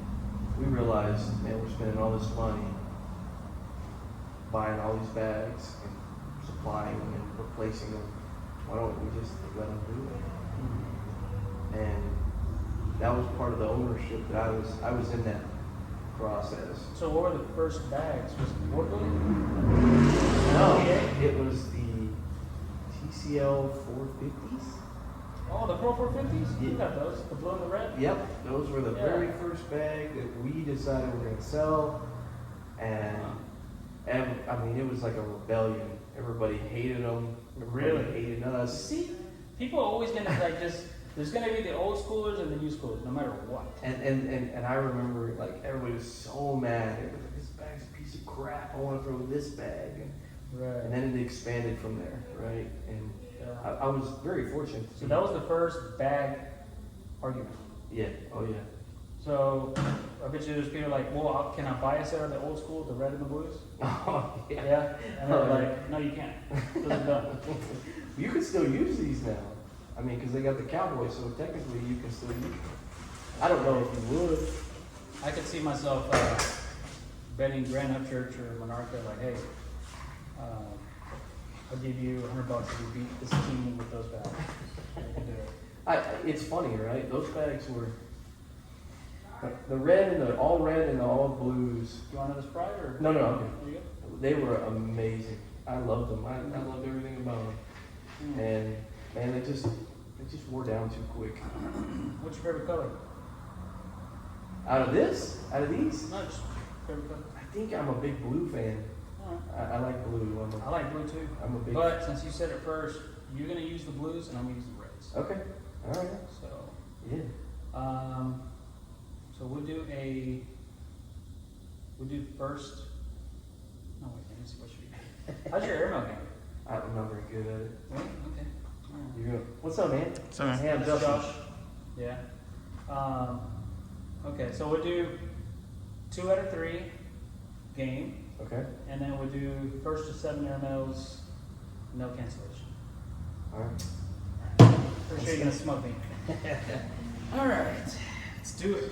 we realized, man, we're spending all this money buying all these bags and supplying them and replacing them. Why don't we just let them do it? And that was part of the ownership that I was in that process. So what were the first bags? Was it board building? No, it was the TCL 450s. Oh, the Pro 450s? Yeah. You got those, the blue and the red? Yep, those were the Yeah. very first bag that we decided we were going to sell. And it was like a rebellion. Everybody hated them. Everybody Really? hated us. See, people are always gonna like just. There's gonna be the old schoolers and the new schoolers, no matter what. And I remember like everybody was so mad. They were like, this bag's a piece of crap. I want to throw this bag. Right. And then it expanded from there, right? And I was very fortunate. So that was the first bag argument. Yeah. Oh yeah. So I bet you there's people like, well, can I buy a set of the old school, the red and the blues? Oh yeah. Yeah. And they're like, no, you can't. Those are done. You can still use these now. I mean, because they got the Cowboys, so technically you can still use them. I don't know if you would. I could see myself betting Grand Upchurch or Monarcha, like, hey, I'll give you $100 if you beat this team with those bags. You can do it. It's funny, right? Those bags were the red and the all red and the all blues. You want another Sprite or? No, okay. There you go. They were amazing. I loved them. I loved everything about them. And man, they just wore down too quick. What's your favorite color? Out of these, No, just favorite color. I think I'm a big blue fan. Alright. I like blue. I like blue too. I'm a big. But since you said it first, you're gonna use the blues and I'm gonna use the reds. Okay. All right. So, Yeah. so we'll do first. No, wait, let me see what should we do. How's your airmail game? I'm not very good at it. Really? Okay. Alright. What's up, man? What's up, man? Hey, I'm This is Justin. Josh. Yeah. Okay, so we'll do 2 out of 3 game, Okay. and then we'll do first to 7 airmails, no cancellation. All right. Pretty sure you're gonna smoke me. All right, let's do it.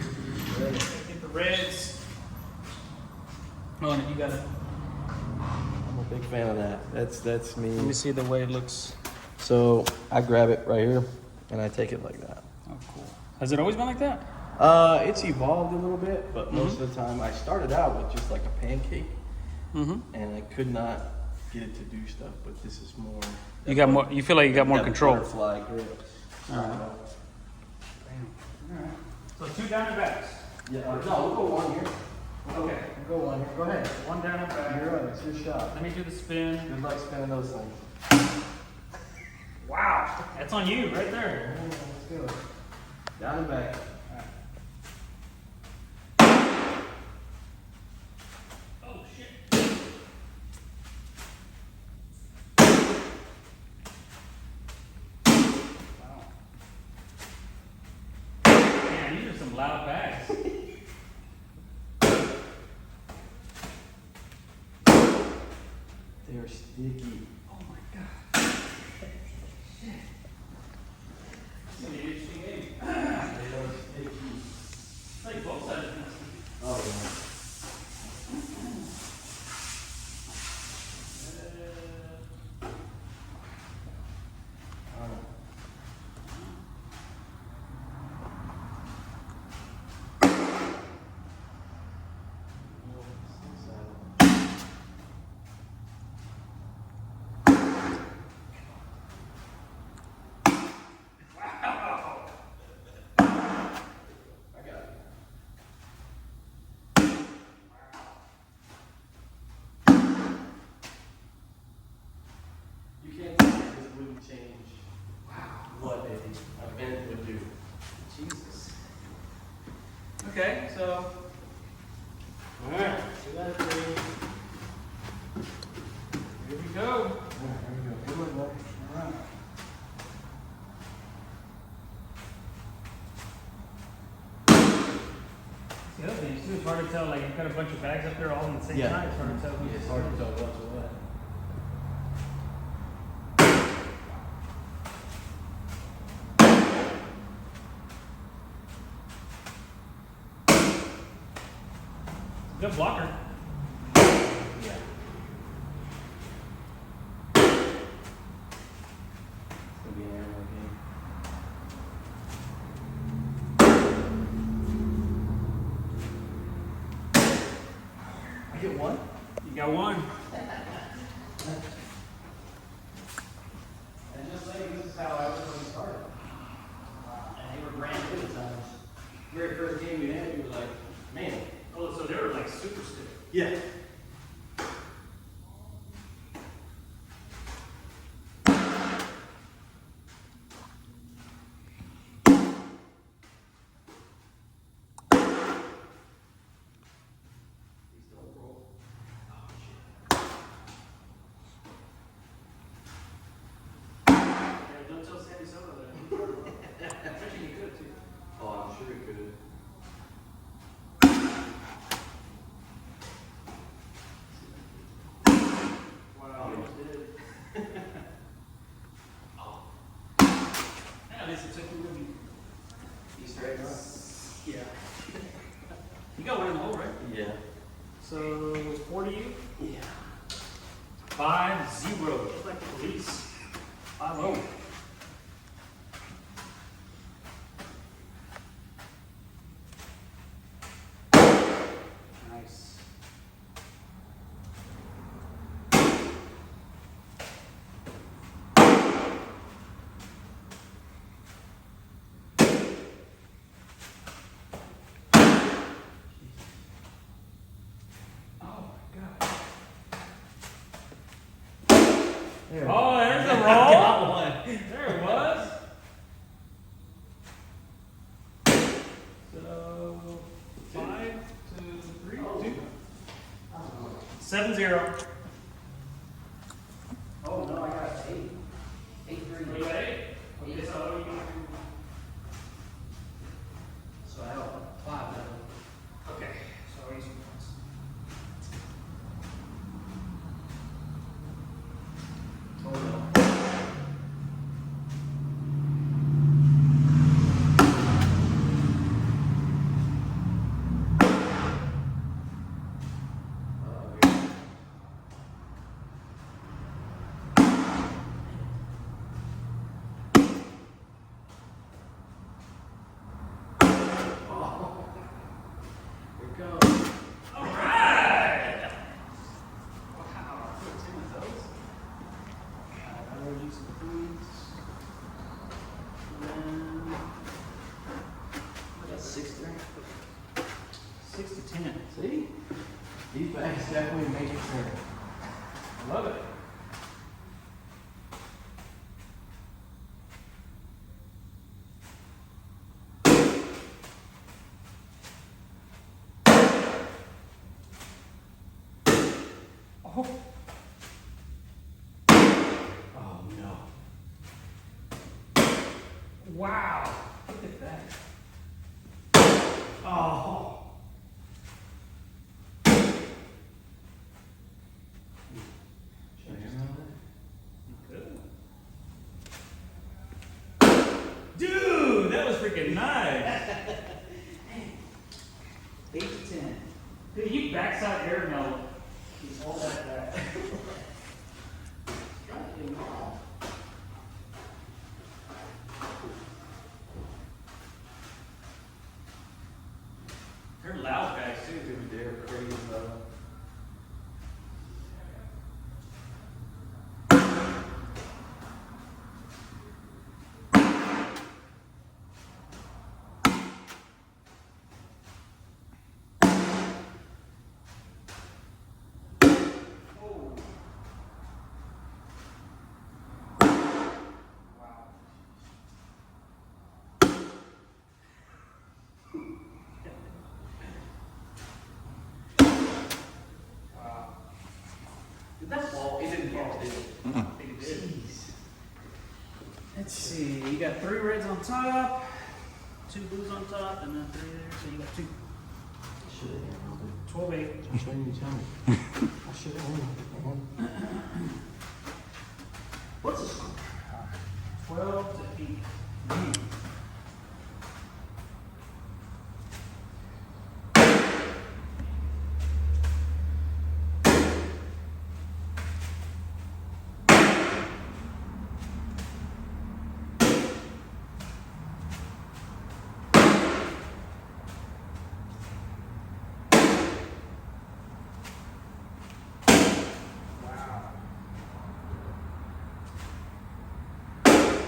Get the reds. Oh, and you got it. I'm a big fan of that. That's me. Let me see the way it looks. So I grab it right here. and I take it like that. Oh, cool. Has it always been like that? It's evolved a little bit, but most of the time I started out with just like a pancake, and I could not get it to do stuff. But this is more. You got more. You feel like you got more control. Butterfly grips. All right. So 2 down and backs. Yeah. No, we'll go one here. Okay. We'll go one here. Go ahead. 1 down and back. You're right. It's your shot. Let me do the spin. Good luck spinning those things. Wow, that's on you right there. Let's go. Down and back. Oh shit. Wow. Man, these are some loud bags. They're sticky. Oh my god. It's gonna be an interesting game. They are sticky. It's like both sides of this. Oh yeah. You can't tell me this wouldn't change what a event would do. Jesus. Okay, so. Alright, so that's it. Here we go. Good one, boy. Alright. The other thing too, it's hard to tell, like you've got a bunch of bags up there all on the same Yeah. time. It's hard to tell who's It's hard to tell what's what. Good blocker. Yeah. It's gonna be an animal game. I get one? You got one. And just like this is how everyone started. And they were brand new at the time. Very first game we had, you were like, man. Oh, so they were like super stiff. Yeah. Yeah, don't tell Sandy Soto that. Actually, you could too. Oh, I'm sure it could. Wow, you did. Oh. Yeah, at least it took you with you. Easter egg hunt? Yeah. You got one in the hole, right? Yeah. So, 4 to you? Yeah. 5-0. Just like the police. 5-0. Nice. Oh my god. There. Oh, there's a roll. Got one. There it was. So 5 to 3, 2. 7-0. Oh, no, I got 8. 8-3. You got 8? Okay, so you So I have 5 now. okay. So easy points. Oh, no. That's definitely a major turn. I love it. Oh. Oh no. Wow. Look at that. Oh. Should I just Dude, that was freaking nice. 8 to 10. Dude, you backside air melt. Just hold that back. They're loud guys too, dude. They're crazy though. Did that fall? It didn't fall, did it? I think it did. Let's see. You got 3 reds on top, 2 blues on top, and then 3 there. So you got 2. Should have. 12 8. I'm trying to tell me. I should have. What's the score? 12 to 8.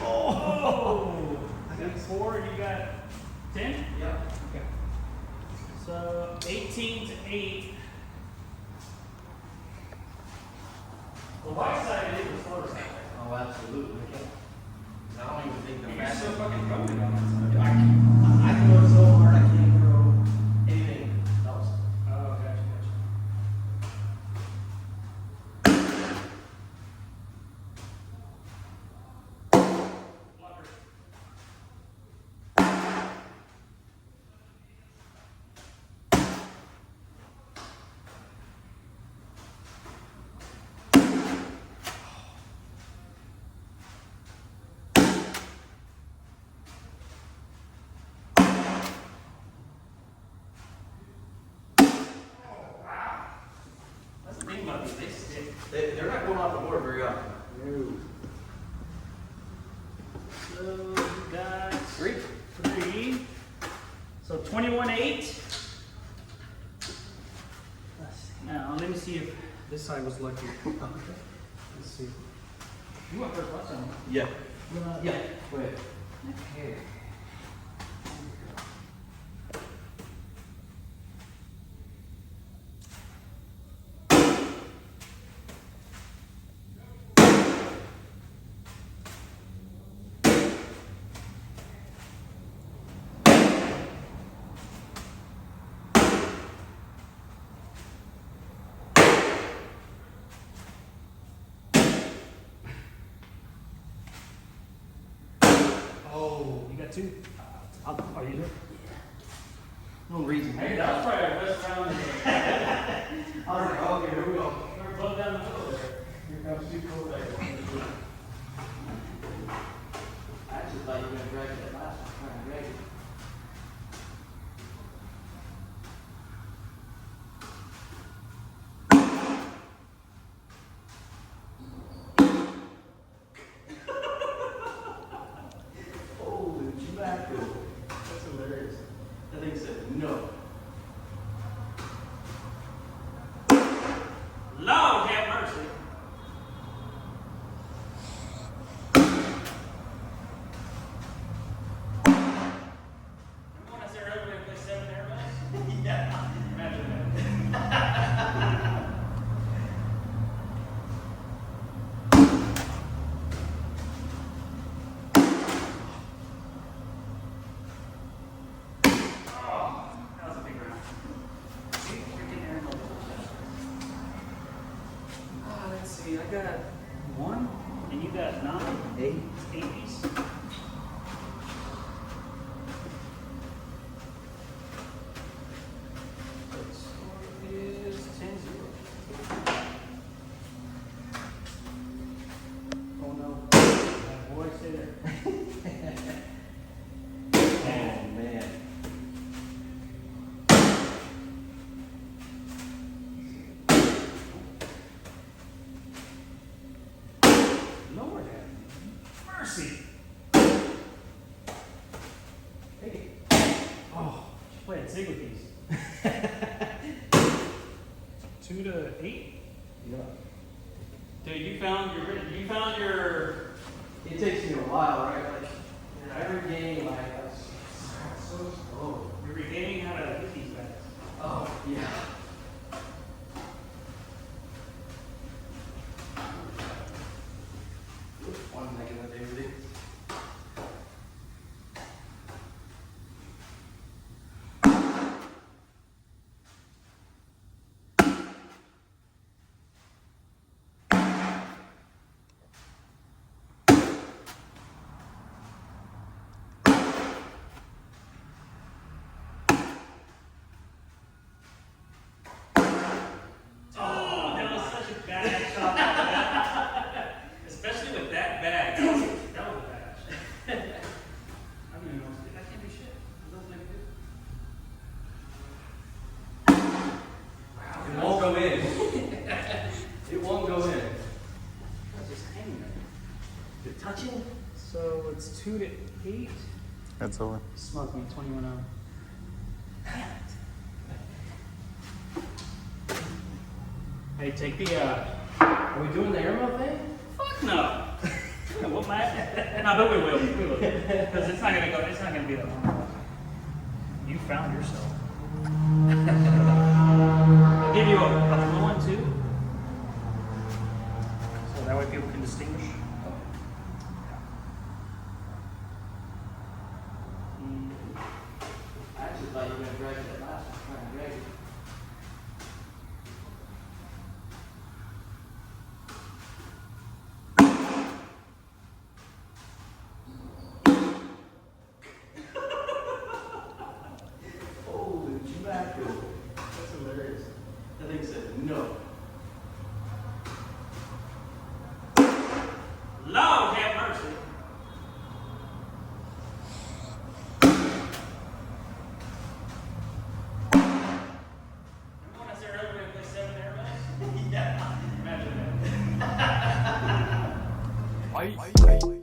Oh! I got 4 and you got 10? Yeah. Okay. So 18 to 8. The white side is the slower side. Oh, absolutely. I don't even think the You're back. still fucking broken on that I side. throw so hard I can't throw anything else. Oh, gotcha, gotcha. That's the thing about these, they stick. They're not going off the board very often. So you got 3. 3. So 21-8. Now let me see if this side was lucky. Let's see. You went first last time. Yeah. Huh? Yeah. Go ahead. Okay. Oh, you got 2? Are you there? No reason. Hey, that was probably our best round. I was like, okay, here we go. We're both down the middle there. Here comes 2 cold back. I actually thought you were going to drag that last one. Trying to drag it. Holy tobacco. That's hilarious. That thing said no. Lord have mercy. Remember when I said earlier we play 7 airbats? Yeah. Imagine that. play it sig with these. 2 to 8? Yeah. Dude, you found your. It takes me a while, right? Like every game, like that's so slow. You're regaining how to hit these guys. Oh yeah. One negative activity. Oh, that was such a bad shot. Especially with that bag. That was a bad shot. I don't even know what to do. That can't be shit. It doesn't make it. It won't go in. It won't go in. It's just hanging there. You're touching? So it's 2 to 8. That's over. Smoke me 21-0. Hey, take the Are we doing the airmail thing? fuck no. What my? No, but we will. Because it's not gonna go. It's not gonna be that long. You found yourself. I'll give you a blue one too, so that way people can distinguish. I actually thought you were going to drag it at last. I was trying to drag it. Holy tobacco. That's hilarious. That thing said no. Lord have mercy. Remember when I said earlier we're gonna play 7 airballs? Yeah. Imagine that. Fight.